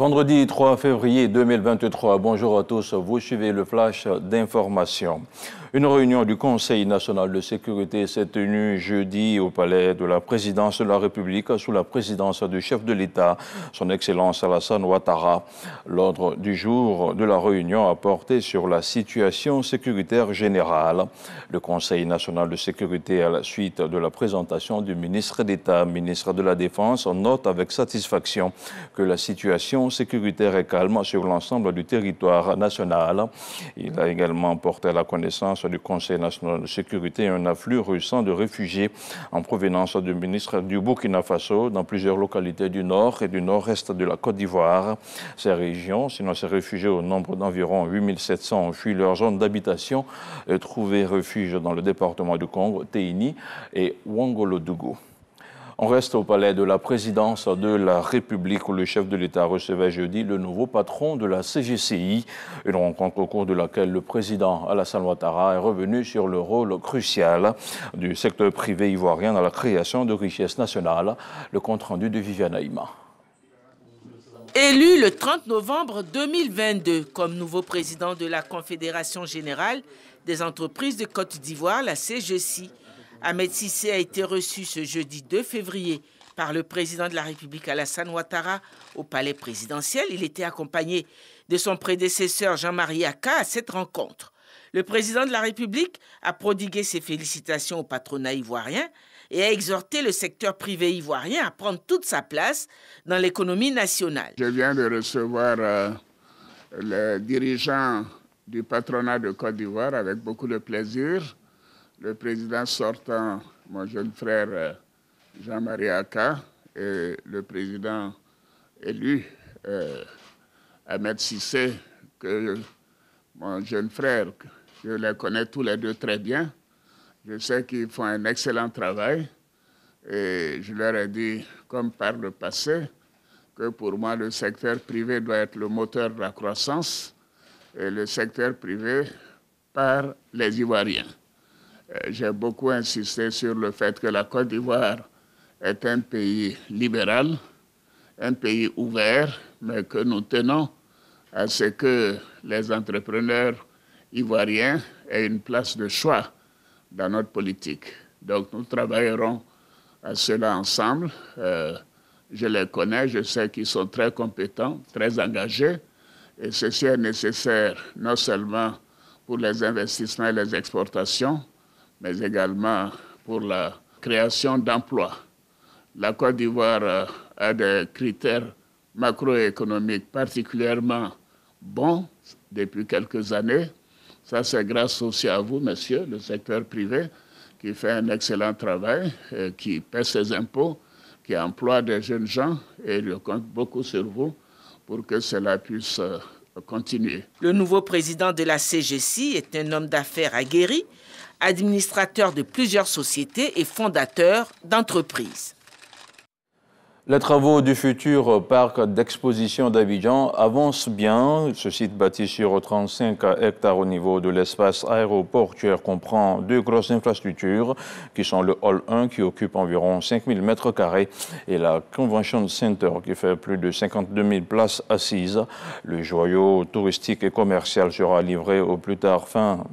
Vendredi 3 février 2023, bonjour à tous, vous suivez le flash d'information. Une réunion du Conseil national de sécurité s'est tenue jeudi au palais de la présidence de la République sous la présidence du chef de l'État, son Excellence Alassane Ouattara. L'ordre du jour de la réunion a porté sur la situation sécuritaire générale. Le Conseil national de sécurité, à la suite de la présentation du ministre d'État, ministre de la Défense, note avec satisfaction que la situation sécuritaire est calme sur l'ensemble du territoire national. Il a également porté à la connaissance du Conseil national de sécurité un afflux récent de réfugiés en provenance du ministre du Burkina Faso dans plusieurs localités du nord et du nord-est de la Côte d'Ivoire. Ces régions, sinon ces réfugiés au nombre d'environ 8700 ont fui leur zone d'habitation et trouvé refuge dans le département du Congo, Teini et Ouangolodougou. On reste au palais de la présidence de la République où le chef de l'État recevait jeudi le nouveau patron de la CGCI, une rencontre au cours de laquelle le président Alassane Ouattara est revenu sur le rôle crucial du secteur privé ivoirien dans la création de richesses nationales. Le compte-rendu de Viviane Aïma. Élu le 30 novembre 2022 comme nouveau président de la Confédération générale des entreprises de Côte d'Ivoire, la CGCI, Ahmed Cissé a été reçu ce jeudi 2 février par le président de la République Alassane Ouattara au palais présidentiel. Il était accompagné de son prédécesseur Jean-Marie Akka à cette rencontre. Le président de la République a prodigué ses félicitations au patronat ivoirien et a exhorté le secteur privé ivoirien à prendre toute sa place dans l'économie nationale. Je viens de recevoir le dirigeant du patronat de Côte d'Ivoire avec beaucoup de plaisir. Le président sortant, mon jeune frère Jean-Marie Akka, et le président élu Ahmed Cissé, que mon jeune frère, je les connais tous les deux très bien. Je sais qu'ils font un excellent travail et je leur ai dit, comme par le passé, que pour moi le secteur privé doit être le moteur de la croissance et le secteur privé par les Ivoiriens. J'ai beaucoup insisté sur le fait que la Côte d'Ivoire est un pays libéral, un pays ouvert, mais que nous tenons à ce que les entrepreneurs ivoiriens aient une place de choix dans notre politique. Donc nous travaillerons à cela ensemble. Je les connais, je sais qu'ils sont très compétents, très engagés, et ceci est nécessaire non seulement pour les investissements et les exportations, mais également pour la création d'emplois. La Côte d'Ivoire a des critères macroéconomiques particulièrement bons depuis quelques années. Ça, c'est grâce aussi à vous, monsieur, le secteur privé, qui fait un excellent travail, qui paie ses impôts, qui emploie des jeunes gens, et je compte beaucoup sur vous pour que cela puisse continuer. Le nouveau président de la CGCI est un homme d'affaires aguerri, administrateur de plusieurs sociétés et fondateur d'entreprises. Les travaux du futur parc d'exposition d'Abidjan avancent bien. Ce site bâti sur 35 hectares au niveau de l'espace aéroportuaire comprend deux grosses infrastructures qui sont le Hall 1 qui occupe environ 5000 m² et la Convention Center qui fait plus de 52 000 places assises. Le joyau touristique et commercial sera livré au plus tard fin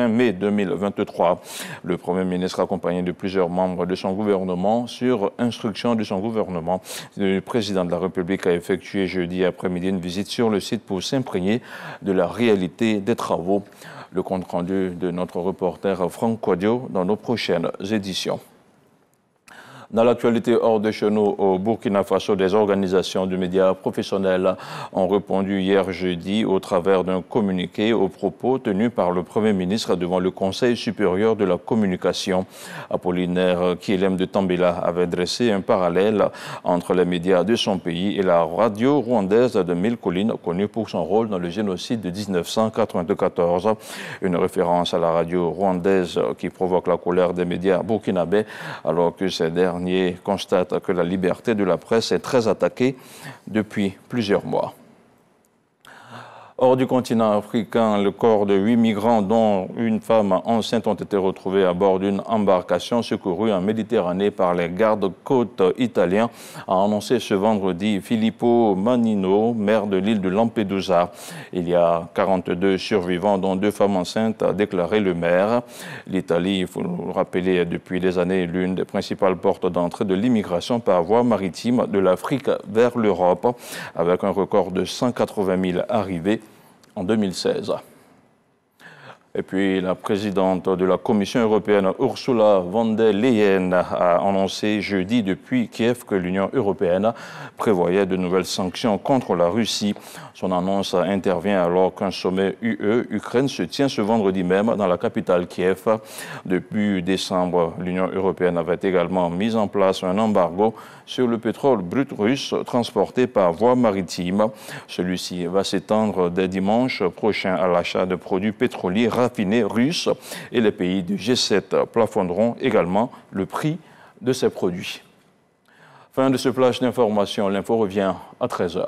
mai 2023. Le Premier ministre accompagné de plusieurs membres de son gouvernement sur instruction de son gouvernement, le président de la République a effectué jeudi après-midi une visite sur le site pour s'imprégner de la réalité des travaux. Le compte-rendu de notre reporter Franck Quadio dans nos prochaines éditions. Dans l'actualité hors de chez nous, au Burkina Faso, des organisations de médias professionnels ont répondu hier jeudi au travers d'un communiqué aux propos tenus par le Premier ministre devant le Conseil supérieur de la communication. Apollinaire Kielem de Tambela avait dressé un parallèle entre les médias de son pays et la radio rwandaise de Mille Collines, connue pour son rôle dans le génocide de 1994. Une référence à la radio rwandaise qui provoque la colère des médias burkinabés alors que ces derniers constate que la liberté de la presse est très attaquée depuis plusieurs mois. Hors du continent africain, le corps de 8 migrants, dont une femme enceinte, ont été retrouvés à bord d'une embarcation secourue en Méditerranée par les gardes-côtes italiens, a annoncé ce vendredi Filippo Mannino, maire de l'île de Lampedusa. Il y a 42 survivants, dont 2 femmes enceintes, a déclaré le maire. L'Italie, il faut le rappeler, est depuis des années l'une des principales portes d'entrée de l'immigration par voie maritime de l'Afrique vers l'Europe, avec un record de 180 000 arrivées en 2016. Et puis, la présidente de la Commission européenne, Ursula von der Leyen, a annoncé jeudi depuis Kiev que l'Union européenne prévoyait de nouvelles sanctions contre la Russie. Son annonce intervient alors qu'un sommet UE-Ukraine se tient ce vendredi même dans la capitale Kiev. Depuis décembre, l'Union européenne avait également mis en place un embargo sur le pétrole brut russe transporté par voie maritime. Celui-ci va s'étendre dès dimanche prochain à l'achat de produits pétroliers raffinés russes et les pays du G7 plafonneront également le prix de ces produits. Fin de ce flash d'information. L'info revient à 13h.